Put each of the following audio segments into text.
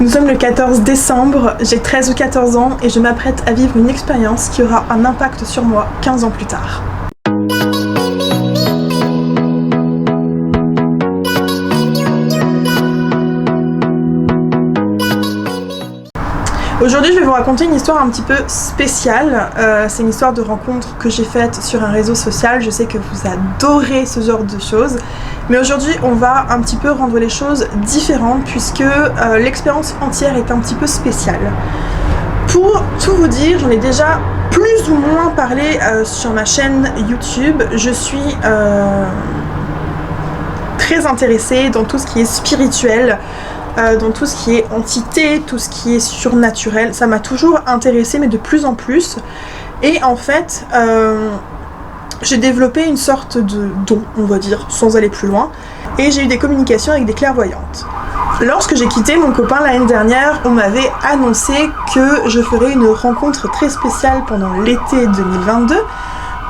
Nous sommes le 14 décembre, j'ai 13 ou 14 ans et je m'apprête à vivre une expérience qui aura un impact sur moi 15 ans plus tard. Aujourd'hui, je vais vous raconter une histoire un petit peu spéciale. C'est une histoire de rencontre que j'ai faite sur un réseau social. Je sais que vous adorez ce genre de choses. Mais aujourd'hui, on va un petit peu rendre les choses différentes puisque l'expérience entière est un petit peu spéciale. Pour tout vous dire, j'en ai déjà plus ou moins parlé sur ma chaîne YouTube. Je suis très intéressée dans tout ce qui est spirituel, dans tout ce qui est entité, tout ce qui est surnaturel. Ça m'a toujours intéressée, mais de plus en plus. Et en fait, j'ai développé une sorte de don, on va dire, sans aller plus loin. Et j'ai eu des communications avec des clairvoyantes. Lorsque j'ai quitté mon copain l'année dernière, on m'avait annoncé que je ferais une rencontre très spéciale pendant l'été 2022.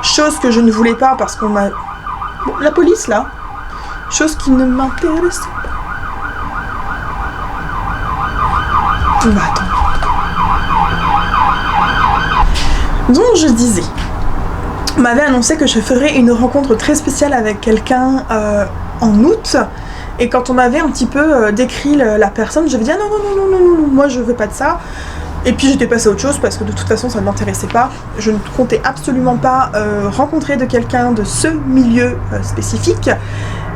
Chose que je ne voulais pas parce qu'on m'a... Bon, la police là. Chose qui ne m'intéresse pas. Bah attends. Donc je disais, on m'avait annoncé que je ferais une rencontre très spéciale avec quelqu'un en août. Et quand on m'avait un petit peu décrit la personne, j'avais dit ah non, moi je veux pas de ça. Et puis j'étais passée à autre chose parce que de toute façon ça ne m'intéressait pas. Je ne comptais absolument pas rencontrer de quelqu'un de ce milieu spécifique.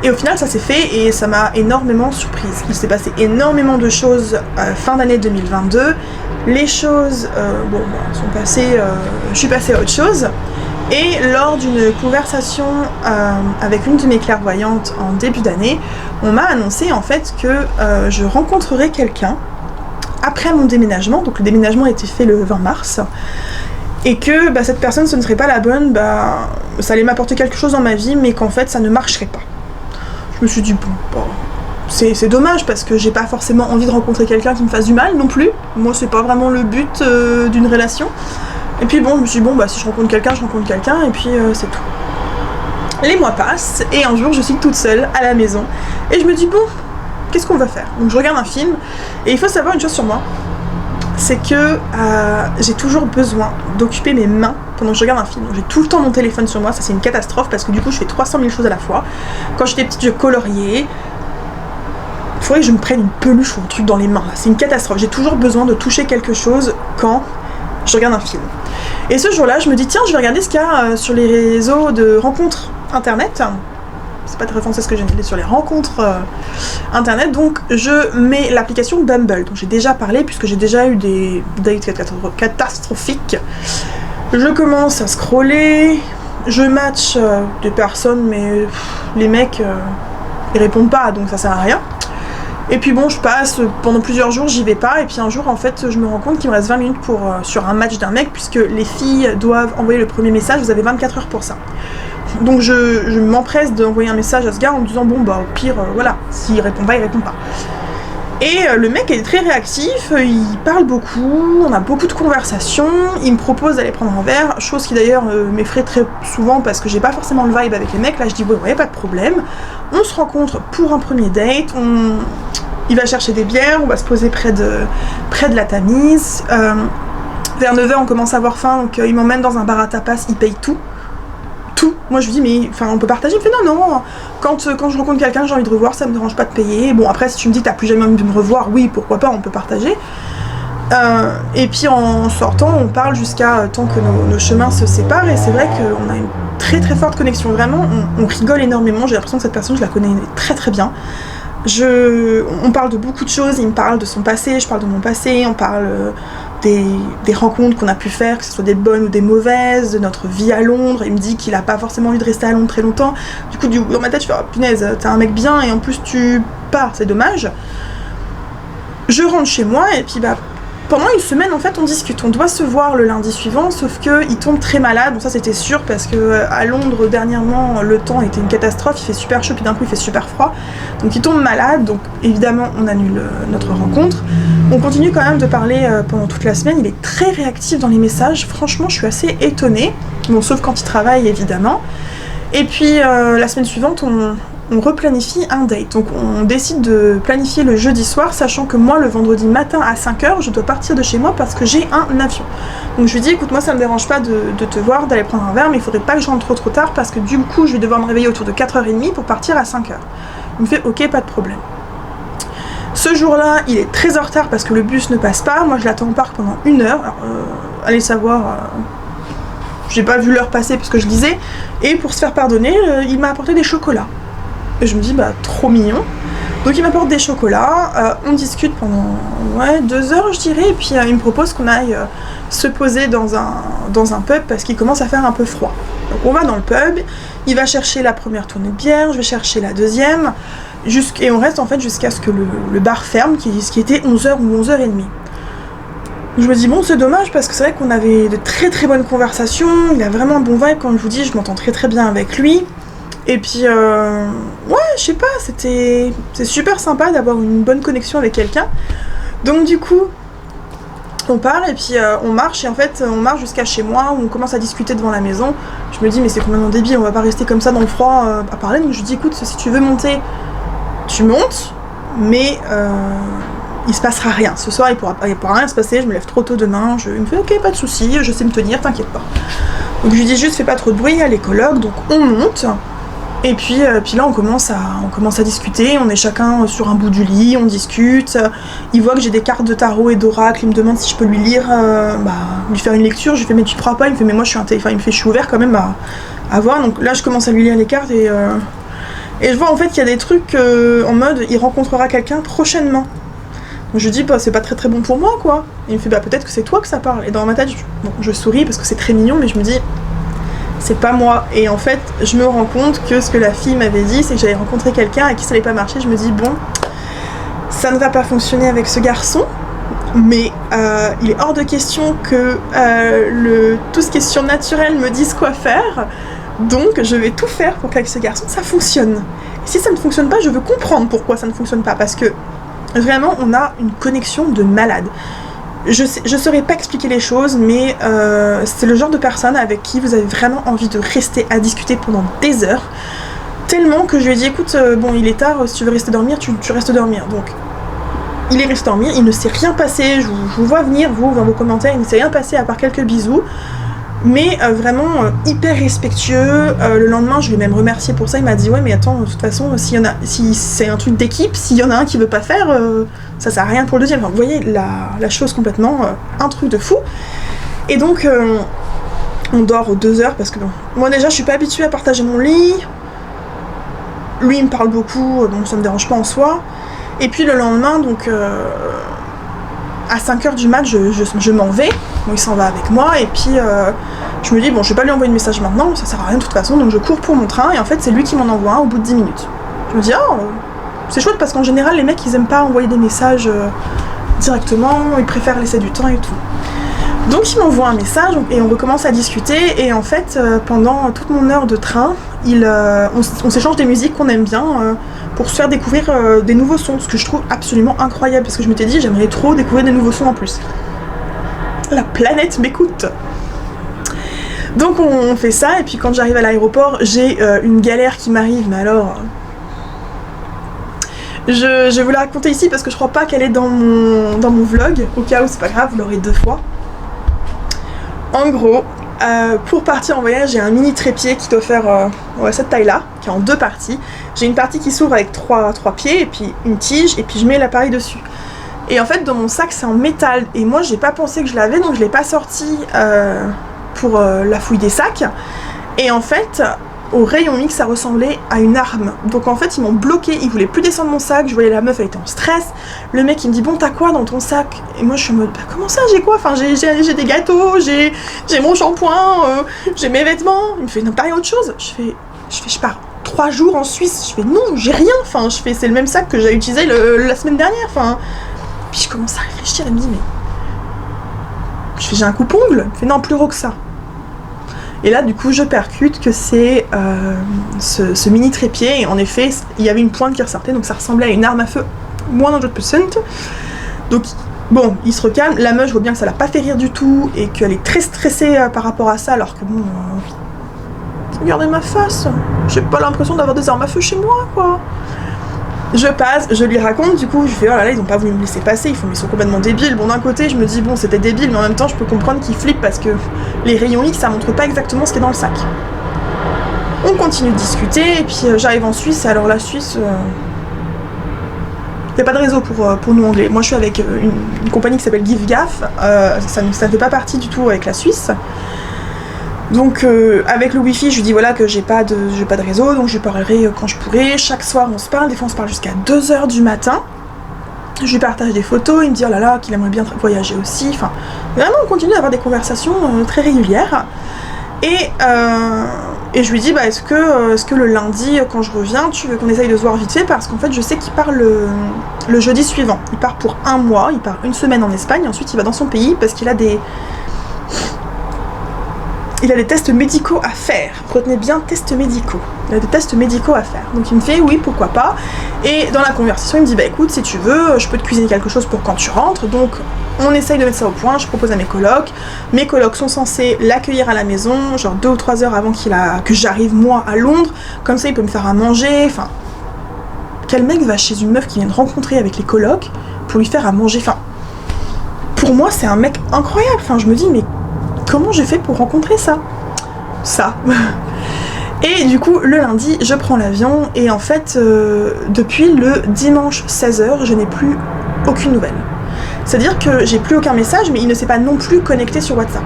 Et au final ça s'est fait et ça m'a énormément surprise. Il s'est passé énormément de choses fin d'année 2022. Les choses sont passées, je suis passée à autre chose. Et lors d'une conversation avec une de mes clairvoyantes en début d'année, on m'a annoncé en fait que je rencontrerais quelqu'un après mon déménagement. Donc le déménagement a été fait le 20 mars. Et que cette personne ce ne serait pas la bonne, ça allait m'apporter quelque chose dans ma vie, mais qu'en fait ça ne marcherait pas. Je me suis dit c'est dommage parce que j'ai pas forcément envie de rencontrer quelqu'un qui me fasse du mal non plus. Moi c'est pas vraiment le but d'une relation. Et puis je me suis dit si je rencontre quelqu'un, je rencontre quelqu'un et puis c'est tout. Les mois passent et un jour je suis toute seule à la maison et je me dis qu'est-ce qu'on va faire? Donc je regarde un film et il faut savoir une chose sur moi, c'est que j'ai toujours besoin d'occuper mes mains pendant que je regarde un film. J'ai tout le temps mon téléphone sur moi, ça c'est une catastrophe parce que du coup je fais 300 000 choses à la fois. Quand j'étais petite je coloriais. Il faudrait que je me prenne une peluche ou un truc dans les mains, c'est une catastrophe. J'ai toujours besoin de toucher quelque chose quand je regarde un film. Et ce jour-là, je me dis tiens, je vais regarder ce qu'il y a sur les réseaux de rencontres internet. C'est pas très français ce que j'ai dit, sur les rencontres internet. Donc je mets l'application Bumble, dont j'ai déjà parlé puisque j'ai déjà eu des dates catastrophiques. Je commence à scroller, je match des personnes, mais les mecs ils répondent pas, donc ça sert à rien. Et puis je passe, pendant plusieurs jours j'y vais pas, et puis un jour en fait je me rends compte qu'il me reste 20 minutes sur un match d'un mec, puisque les filles doivent envoyer le premier message, vous avez 24 heures pour ça. Donc je m'empresse d'envoyer un message à ce gars en me disant au pire voilà, s'il répond pas, il répond pas. Et le mec est très réactif, il parle beaucoup, on a beaucoup de conversations, il me propose d'aller prendre un verre, chose qui d'ailleurs m'effraie très souvent parce que j'ai pas forcément le vibe avec les mecs. Là je dis ouais, pas de problème, on se rencontre pour un premier date, il va chercher des bières, on va se poser près de la Tamise, vers 9h on commence à avoir faim, donc il m'emmène dans un bar à tapas, il paye tout. Moi je lui dis mais on peut partager, il me fait non, quand je rencontre quelqu'un j'ai envie de revoir, ça me dérange pas de payer. Bon après si tu me dis que t'as plus jamais envie de me revoir, oui pourquoi pas, on peut partager. Et puis en sortant on parle jusqu'à temps que nos chemins se séparent, et c'est vrai qu'on a une très très forte connexion, vraiment on rigole énormément. J'ai l'impression que cette personne je la connais très très bien. On parle de beaucoup de choses, il me parle de son passé, je parle de mon passé, on parle des rencontres qu'on a pu faire, que ce soit des bonnes ou des mauvaises, de notre vie à Londres. Il me dit qu'il a pas forcément envie de rester à Londres très longtemps. Du coup dans ma tête je fais punaise, t'es un mec bien et en plus tu pars, c'est dommage. Je rentre chez moi et puis pendant une semaine en fait on discute, on doit se voir le lundi suivant, sauf qu'il tombe très malade. Bon ça c'était sûr parce que à Londres dernièrement le temps était une catastrophe, il fait super chaud puis d'un coup il fait super froid, donc il tombe malade, donc évidemment on annule notre rencontre. On continue quand même de parler pendant toute la semaine, il est très réactif dans les messages, franchement je suis assez étonnée, sauf quand il travaille évidemment. Et puis la semaine suivante on replanifie un date. Donc on décide de planifier le jeudi soir, sachant que moi le vendredi matin à 5h je dois partir de chez moi parce que j'ai un avion. Donc je lui dis écoute, moi ça me dérange pas de te voir, d'aller prendre un verre, mais il faudrait pas que je rentre trop tard parce que du coup je vais devoir me réveiller autour de 4h30 pour partir à 5h. Il me fait ok, pas de problème. Ce jour-là, il est très en retard parce que le bus ne passe pas. Moi je l'attends au parc pendant 1 heure. Alors, allez savoir, j'ai pas vu l'heure passer parce que je lisais. Et pour se faire pardonner, il m'a apporté des chocolats. Et je me dis, bah, trop mignon. Donc il m'apporte des chocolats, on discute pendant 2 heures, je dirais, et puis il me propose qu'on aille se poser dans un pub parce qu'il commence à faire un peu froid. Donc on va dans le pub, il va chercher la première tournée de bière, je vais chercher la deuxième, et on reste en fait jusqu'à ce que le bar ferme, qui était 11h ou 11h30. Je me dis bon, c'est dommage parce que c'est vrai qu'on avait de très très bonnes conversations, il a vraiment un bon vibe, comme je vous dis, je m'entends très très bien avec lui. Et puis, ouais, je sais pas, c'est super sympa d'avoir une bonne connexion avec quelqu'un. Donc du coup, on part et puis on marche, et en fait, on marche jusqu'à chez moi, où on commence à discuter devant la maison. Je me dis, mais c'est complètement débile, on va pas rester comme ça dans le froid à parler. Donc je lui dis, écoute, si tu veux monter, tu montes, mais il se passera rien. Ce soir, il pourra rien se passer, je me lève trop tôt demain. Il me fait, ok, pas de soucis, je sais me tenir, t'inquiète pas. Donc je lui dis juste, fais pas trop de bruit, il y a les colocs, donc on monte. Et puis là on commence à discuter, on est chacun sur un bout du lit, on discute, il voit que j'ai des cartes de tarot et d'oracle, il me demande si je peux lui lire, lui faire une lecture, je lui fais mais tu crois pas, il me fait mais moi je suis il me fait je suis ouvert quand même à voir, donc là je commence à lui lire les cartes et je vois en fait qu'il y a des trucs en mode il rencontrera quelqu'un prochainement. Donc je lui dis bah c'est pas très très bon pour moi quoi, et il me fait bah peut-être que c'est toi que ça parle, et dans ma tête je souris parce que c'est très mignon, mais je me dis c'est pas moi. Et en fait, je me rends compte que ce que la fille m'avait dit, c'est que j'allais rencontrer quelqu'un à qui ça allait pas marcher. Je me dis, bon, ça ne va pas fonctionner avec ce garçon, mais il est hors de question que tout ce qui est surnaturel me dise quoi faire. Donc, je vais tout faire pour qu'avec ce garçon, ça fonctionne. Et si ça ne fonctionne pas, je veux comprendre pourquoi ça ne fonctionne pas. Parce que, vraiment, on a une connexion de malade. Je saurais pas expliquer les choses, mais c'est le genre de personne avec qui vous avez vraiment envie de rester à discuter pendant des heures, tellement que je lui ai dit écoute, bon il est tard, si tu veux rester dormir, tu restes dormir. Donc il est resté dormir, il ne s'est rien passé, je vous vois venir, vous dans vos commentaires, il ne s'est rien passé à part quelques bisous, mais vraiment hyper respectueux. Le lendemain je lui ai même remercié pour ça, il m'a dit ouais mais attends, de toute façon si c'est un truc d'équipe, s'il y en a un qui veut pas faire, ça sert à rien pour le deuxième. Enfin, vous voyez la chose complètement, un truc de fou. Et donc on dort aux 2 heures parce que bon, moi déjà je suis pas habituée à partager mon lit, lui il me parle beaucoup, donc ça me dérange pas en soi. Et puis le lendemain, donc à 5h du mat, je m'en vais, donc il s'en va avec moi, et puis je me dis, bon, je vais pas lui envoyer de message maintenant, ça sert à rien de toute façon, donc je cours pour mon train, et en fait, c'est lui qui m'en envoie un au bout de 10 minutes. Je me dis, c'est chouette, parce qu'en général, les mecs, ils aiment pas envoyer des messages directement, ils préfèrent laisser du temps et tout. Donc il m'envoie un message, et on recommence à discuter, et en fait, pendant toute mon heure de train, on s'échange des musiques qu'on aime bien, pour se faire découvrir des nouveaux sons, ce que je trouve absolument incroyable, parce que je m'étais dit j'aimerais trop découvrir des nouveaux sons en plus. La planète m'écoute. Donc on fait ça, et puis quand j'arrive à l'aéroport, j'ai une galère qui m'arrive, mais alors... Je vais vous la raconter ici parce que je crois pas qu'elle est dans mon vlog, au cas où c'est pas grave, vous l'aurez 2 fois. En gros, pour partir en voyage, j'ai un mini trépied qui doit faire cette taille-là, qui est en 2 parties. J'ai une partie qui s'ouvre avec 3 pieds, et puis une tige, et puis je mets l'appareil dessus. Et en fait, dans mon sac, c'est en métal, et moi, j'ai pas pensé que je l'avais, donc je l'ai pas sorti pour la fouille des sacs. Et en fait, au rayon X, ça ressemblait à une arme. Donc en fait, ils m'ont bloqué, ils voulaient plus descendre mon sac, je voyais la meuf, elle était en stress. Le mec, il me dit, bon, t'as quoi dans ton sac? Et moi, je suis en mode, bah comment ça, j'ai quoi? Enfin, j'ai des gâteaux, j'ai mon shampoing, j'ai mes vêtements. Il me fait, non, t'as rien autre chose? Je pars 3 jours en Suisse. Je fais, non, j'ai rien. Enfin, c'est le même sac que j'ai utilisé la semaine dernière. Enfin, puis je commence à réfléchir, elle me dit, mais... Je fais, j'ai un coupe-ongle? Il me fait, non, plus gros que ça. Et là, du coup, je percute que c'est ce mini trépied. Et en effet, il y avait une pointe qui ressortait, donc ça ressemblait à une arme à feu, moins d'un autre %. Donc, bon, il se recalme. La meuf, je vois bien que ça l'a pas fait rire du tout et qu'elle est très stressée par rapport à ça, alors que bon, regardez ma face, j'ai pas l'impression d'avoir des armes à feu chez moi, quoi. Je passe, je lui raconte, du coup, je fais oh là là, ils ont pas voulu me laisser passer, ils sont complètement débiles. Bon, d'un côté, je me dis bon, c'était débile, mais en même temps, je peux comprendre qu'ils flippent parce que les rayons X, ça montre pas exactement ce qui est dans le sac. On continue de discuter, et puis j'arrive en Suisse, et alors la Suisse, y a pas de réseau pour nous anglais. Moi, je suis avec une compagnie qui s'appelle GiveGaff, ça ne fait pas partie du tout avec la Suisse. Donc avec le wifi, je lui dis voilà que j'ai pas de réseau, donc je lui parlerai quand je pourrai. Chaque soir on se parle, des fois on se parle jusqu'à 2h du matin. Je lui partage des photos, il me dit oh là là qu'il aimerait bien voyager aussi. Enfin, vraiment on continue d'avoir des conversations très régulières. Et je lui dis bah est-ce que le lundi quand je reviens, tu veux qu'on essaye de se voir vite fait, parce qu'en fait je sais qu'il part le jeudi suivant. Il part pour 1 mois, il part 1 semaine en Espagne, ensuite il va dans son pays parce qu'il a des tests médicaux à faire. Retenez bien, tests médicaux. Il a des tests médicaux à faire. Donc il me fait oui, pourquoi pas. Et dans la conversation, il me dit bah écoute, si tu veux, je peux te cuisiner quelque chose pour quand tu rentres. Donc on essaye de mettre ça au point. Je propose à mes colocs. Mes colocs sont censés l'accueillir à la maison, genre 2 ou 3 heures avant que j'arrive moi à Londres. Comme ça, il peut me faire à manger. Enfin, quel mec va chez une meuf qui vient de rencontrer avec les colocs pour lui faire à manger? Enfin, pour moi, c'est un mec incroyable. Enfin, je me dis mais comment j'ai fait pour rencontrer ça? Et du coup, le lundi, je prends l'avion et en fait, depuis le dimanche 16h, je n'ai plus aucune nouvelle. C'est-à-dire que j'ai plus aucun message, mais il ne s'est pas non plus connecté sur WhatsApp.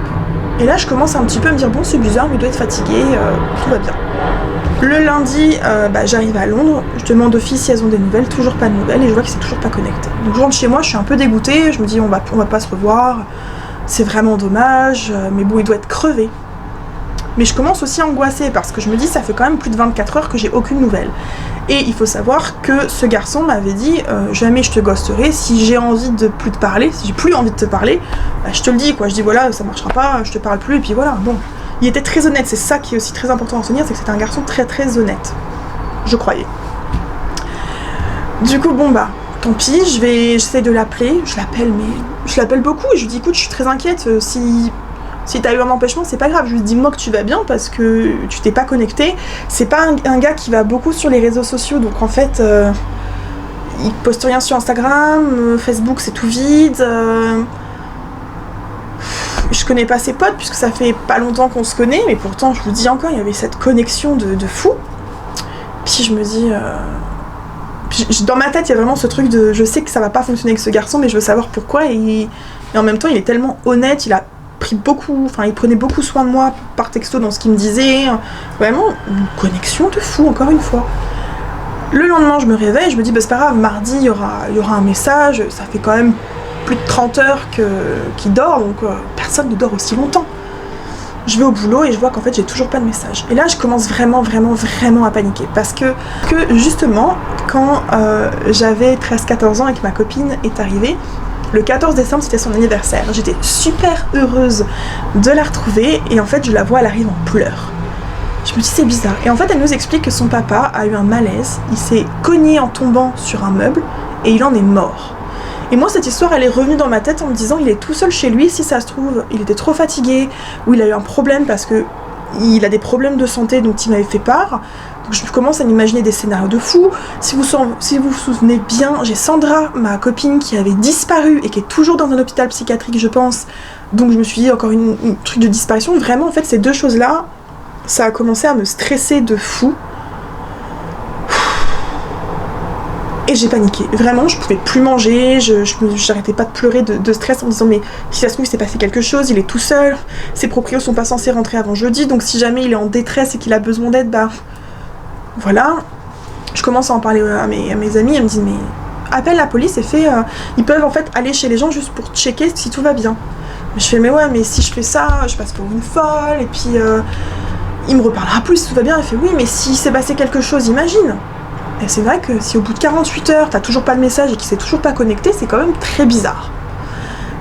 Et là, je commence un petit peu à me dire, bon, c'est bizarre, mais il doit être fatigué, tout va bien. Le lundi, j'arrive à Londres, je demande aux filles si elles ont des nouvelles, toujours pas de nouvelles, et je vois qu'il s'est toujours pas connecté. Donc je rentre chez moi, je suis un peu dégoûtée, je me dis, on va pas se revoir. C'est vraiment dommage, mais bon, il doit être crevé. Mais je commence aussi à angoisser parce que je me dis, ça fait quand même plus de 24 heures que j'ai aucune nouvelle. Et il faut savoir que ce garçon m'avait dit, jamais je te ghosterai, si j'ai envie de plus te parler, si j'ai plus envie de te parler, bah, je te le dis, quoi. Je dis voilà, ça marchera pas, je te parle plus, et puis voilà. Bon, il était très honnête, c'est ça qui est aussi très important à se dire, c'est que c'était un garçon très très honnête. Je croyais. Du coup, bon bah, tant pis, j'essaie de l'appeler, je l'appelle beaucoup et je lui dis écoute, je suis très inquiète, si t'as eu un empêchement, c'est pas grave, je lui dis moi que tu vas bien parce que tu t'es pas connecté. C'est pas un gars qui va beaucoup sur les réseaux sociaux, donc en fait il poste rien sur Instagram, Facebook c'est tout vide. Je connais pas ses potes puisque ça fait pas longtemps qu'on se connaît, mais pourtant je vous dis encore, il y avait cette connexion de fou. Puis je me dis dans ma tête, il y a vraiment ce truc de je sais que ça va pas fonctionner avec ce garçon, mais je veux savoir pourquoi. Et en même temps, il est tellement honnête, il prenait beaucoup soin de moi par texto dans ce qu'il me disait. Vraiment, une connexion de fou, encore une fois. Le lendemain, je me réveille, je me dis, bah, c'est pas grave, mardi, il y aura un message. Ça fait quand même plus de 30 heures qu'il dort, donc personne ne dort aussi longtemps. Je vais au boulot et je vois qu'en fait j'ai toujours pas de message. Et là je commence vraiment à paniquer. Parce que justement, quand j'avais 13-14 ans et que ma copine est arrivée, le 14 décembre c'était son anniversaire. J'étais super heureuse de la retrouver et en fait je la vois, elle arrive en pleurs. Je me dis c'est bizarre. Et en fait elle nous explique que son papa a eu un malaise, il s'est cogné en tombant sur un meuble et il en est mort. Et moi cette histoire elle est revenue dans ma tête en me disant il est tout seul chez lui, si ça se trouve il était trop fatigué ou il a eu un problème parce que il a des problèmes de santé dont il m'avait fait part. Donc je commence à m'imaginer des scénarios de fou. Si vous vous souvenez bien, j'ai Sandra, ma copine qui avait disparu et qui est toujours dans un hôpital psychiatrique je pense. Donc je me suis dit encore une truc de disparition. Vraiment en fait ces deux choses là, ça a commencé à me stresser de fou. Et j'ai paniqué, vraiment je pouvais plus manger, j'arrêtais pas de pleurer de stress en me disant mais si ça se trouve il s'est passé quelque chose, il est tout seul, ses proprios sont pas censés rentrer avant jeudi, donc si jamais il est en détresse et qu'il a besoin d'aide, bah voilà. Je commence à en parler à mes amis, elles me disent mais appelle la police et ils peuvent en fait aller chez les gens juste pour checker si tout va bien. Je fais mais ouais mais si je fais ça, je passe pour une folle et puis il me reparlera plus si tout va bien. Elle fait oui mais s'il s'est passé quelque chose, imagine. Et c'est vrai que si au bout de 48 heures, t'as toujours pas de message et qu'il s'est toujours pas connecté, c'est quand même très bizarre.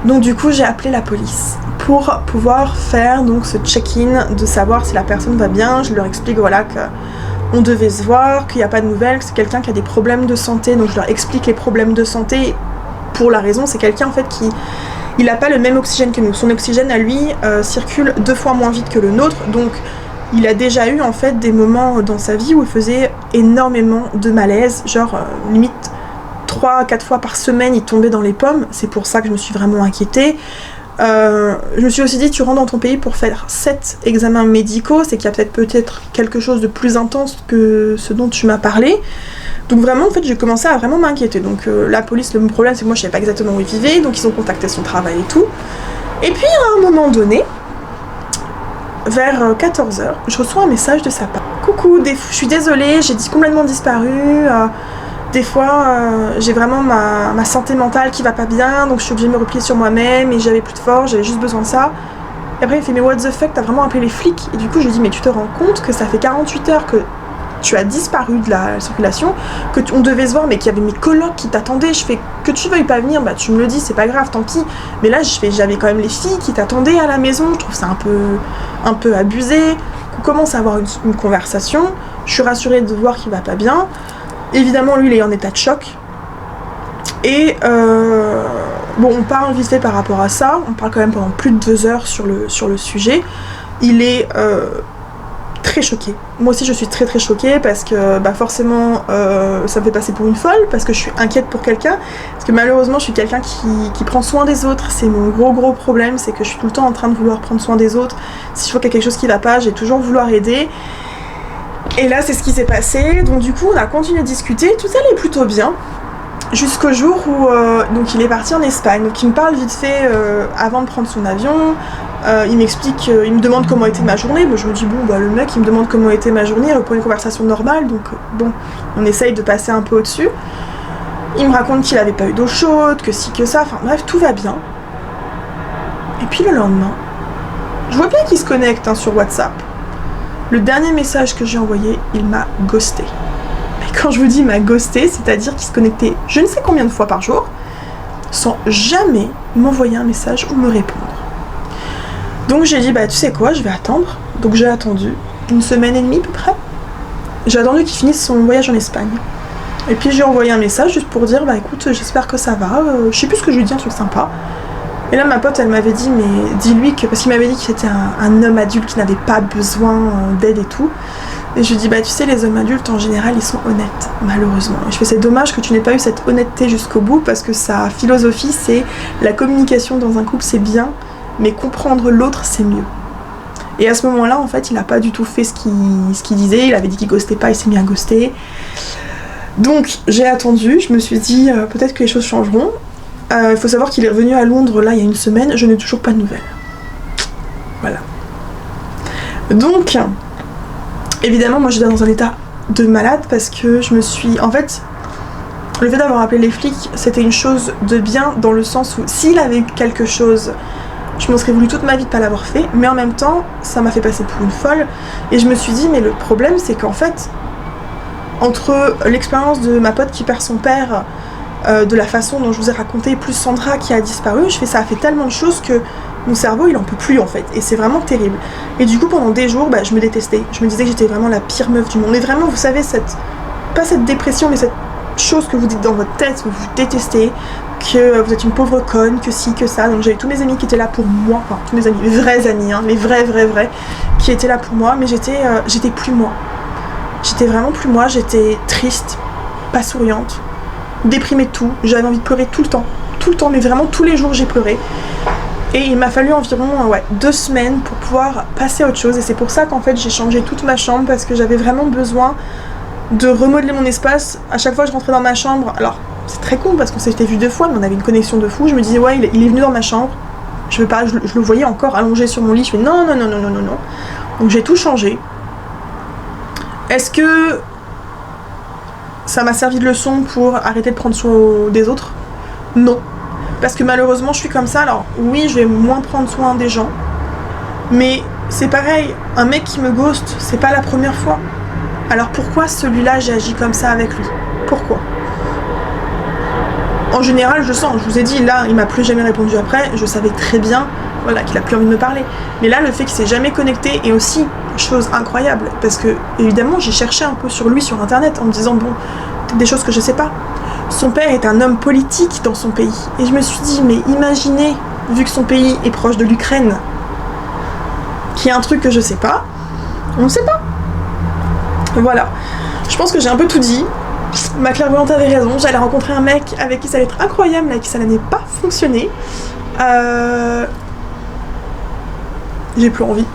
Donc du coup, j'ai appelé la police pour pouvoir faire donc ce check-in, de savoir si la personne va bien. Je leur explique voilà qu'on devait se voir, qu'il n'y a pas de nouvelles, que c'est quelqu'un qui a des problèmes de santé. Donc je leur explique les problèmes de santé pour la raison, c'est quelqu'un en fait il n'a pas le même oxygène que nous. Son oxygène à lui circule 2 fois moins vite que le nôtre, donc il a déjà eu en fait des moments dans sa vie où il faisait énormément de malaise, genre limite 3-4 fois par semaine il tombait dans les pommes, c'est pour ça que je me suis vraiment inquiétée. Je me suis aussi dit, tu rentres dans ton pays pour faire 7 examens médicaux, c'est qu'il y a peut-être quelque chose de plus intense que ce dont tu m'as parlé. Donc vraiment, en fait, j'ai commencé à vraiment m'inquiéter. Donc la police, le problème, c'est que moi, je savais pas exactement où il vivait, donc ils ont contacté son travail et tout. Et puis, à un moment donné, vers 14h, je reçois un message de sa part. Coucou, je suis désolée, j'ai complètement disparu. Des fois, j'ai vraiment ma santé mentale qui va pas bien, donc je suis obligée de me replier sur moi-même et j'avais plus de force, j'avais juste besoin de ça. Et après, il fait, mais what the fuck, t'as vraiment appelé les flics? Et du coup, je lui dis, mais tu te rends compte que ça fait 48 heures que tu as disparu de la circulation, que on devait se voir, mais qu'il y avait mes colocs qui t'attendaient. Je fais, que tu veuilles pas venir, bah tu me le dis, c'est pas grave, tant pis. Mais là, j'avais quand même les filles qui t'attendaient à la maison, je trouve ça un peu abusé. On commence à avoir une conversation, je suis rassurée de voir qu'il va pas bien. Évidemment, lui, il est en état de choc. Et bon, on parle vite fait par rapport à ça. On parle quand même pendant plus de 2 heures sur le sujet. Il est très choqué. Moi aussi, je suis très très choquée parce que bah, forcément, ça me fait passer pour une folle, parce que je suis inquiète pour quelqu'un. Parce que malheureusement, je suis quelqu'un qui prend soin des autres. C'est mon gros problème, c'est que je suis tout le temps en train de vouloir prendre soin des autres. Si je vois qu'il y a quelque chose qui va pas, j'ai toujours vouloir aider. Et là, c'est ce qui s'est passé. Donc du coup, on a continué de discuter. Tout allait plutôt bien. Jusqu'au jour où donc il est parti en Espagne. Donc il me parle vite fait avant de prendre son avion. Il m'explique, il me demande comment était ma journée. Moi, je me dis, bon, bah le mec, il me demande comment était ma journée. Il reprend une conversation normale. Donc bon, on essaye de passer un peu au-dessus. Il me raconte qu'il avait pas eu d'eau chaude, que ci, que ça. Enfin bref, tout va bien. Et puis le lendemain, je vois bien qu'il se connecte sur WhatsApp. Le dernier message que j'ai envoyé, il m'a ghosté. Mais quand je vous dis m'a ghosté, c'est-à-dire qu'il se connectait je ne sais combien de fois par jour, sans jamais m'envoyer un message ou me répondre. Donc j'ai dit, bah tu sais quoi, je vais attendre. Donc j'ai attendu 1 semaine et demie à peu près. J'ai attendu qu'il finisse son voyage en Espagne. Et puis j'ai envoyé un message juste pour dire, bah écoute, j'espère que ça va. Je sais plus ce que je lui dis, un truc sympa. Et là, ma pote, elle m'avait dit, mais dis-lui que... Parce qu'il m'avait dit qu'il était un homme adulte qui n'avait pas besoin d'aide et tout. Et je lui dis, bah tu sais, les hommes adultes, en général, ils sont honnêtes, malheureusement. Et je fais, c'est dommage que tu n'aies pas eu cette honnêteté jusqu'au bout, parce que sa philosophie, c'est la communication dans un couple, c'est bien, mais comprendre l'autre, c'est mieux. Et à ce moment-là, en fait, il n'a pas du tout fait ce qu'il disait. Il avait dit qu'il ghostait pas, il s'est mis à ghoster. Donc, j'ai attendu, je me suis dit, peut-être que les choses changeront. Il faut savoir qu'il est revenu à Londres là il y a 1 semaine, je n'ai toujours pas de nouvelles. Voilà. Donc, évidemment, moi j'étais dans un état de malade parce que je me suis... En fait, le fait d'avoir appelé les flics, c'était une chose de bien dans le sens où s'il avait eu quelque chose, je m'en serais voulu toute ma vie de pas l'avoir fait, mais en même temps, ça m'a fait passer pour une folle. Et je me suis dit, mais le problème c'est qu'en fait, entre l'expérience de ma pote qui perd son père, de la façon dont je vous ai raconté, plus Sandra qui a disparu, ça a fait tellement de choses que mon cerveau il en peut plus en fait, et c'est vraiment terrible. Et du coup pendant des jours, je me détestais, je me disais que j'étais vraiment la pire meuf du monde, et vraiment vous savez, pas cette dépression, mais cette chose que vous dites dans votre tête, que vous détestez, que vous êtes une pauvre conne, que ci, que ça. Donc j'avais tous mes amis qui étaient là pour moi, enfin tous mes amis, les vrais amis, les vrais, qui étaient là pour moi, mais j'étais plus moi. J'étais vraiment plus moi, j'étais triste, pas souriante, déprimée de tout, j'avais envie de pleurer tout le temps, mais vraiment tous les jours j'ai pleuré. Et il m'a fallu environ 2 semaines pour pouvoir passer à autre chose, et c'est pour ça qu'en fait j'ai changé toute ma chambre, parce que j'avais vraiment besoin de remodeler mon espace. À chaque fois que je rentrais dans ma chambre, alors c'est très con parce qu'on s'était vu 2 fois, mais on avait une connexion de fou, je me disais ouais il est venu dans ma chambre, je le voyais encore allongé sur mon lit, je fais non. Donc j'ai tout changé. Est-ce que ça m'a servi de leçon pour arrêter de prendre soin des autres? Non. Parce que malheureusement je suis comme ça, alors oui je vais moins prendre soin des gens, mais c'est pareil, un mec qui me ghost, c'est pas la première fois. Alors pourquoi celui-là j'ai agi comme ça avec lui? Pourquoi? En général je sens, je vous ai dit, là il m'a plus jamais répondu après, je savais très bien qu'il a plus envie de me parler. Mais là le fait qu'il s'est jamais connecté est aussi chose incroyable, parce que évidemment j'ai cherché un peu sur lui sur internet en me disant bon, peut-être des choses que je sais pas. Son père est un homme politique dans son pays, et je me suis dit mais imaginez, vu que son pays est proche de l'Ukraine, qui est un truc que je sais pas, On ne sait pas. Voilà. Je pense que j'ai un peu tout dit. Ma clairvoyante avait raison. J'allais rencontrer un mec avec qui ça allait être incroyable, mais avec qui ça n'allait pas fonctionner. J'ai plus envie.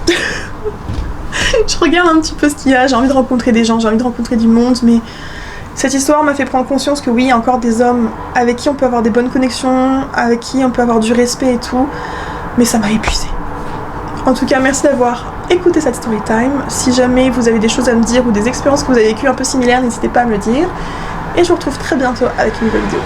Je regarde un petit peu ce qu'il y a. J'ai envie de rencontrer des gens, j'ai envie de rencontrer du monde, mais cette histoire m'a fait prendre conscience que oui, il y a encore des hommes avec qui on peut avoir des bonnes connexions, avec qui on peut avoir du respect et tout, mais ça m'a épuisée. En tout cas, merci d'avoir écouté cette story time. Si jamais vous avez des choses à me dire ou des expériences que vous avez vécues un peu similaires, n'hésitez pas à me le dire. Et je vous retrouve très bientôt avec une nouvelle vidéo.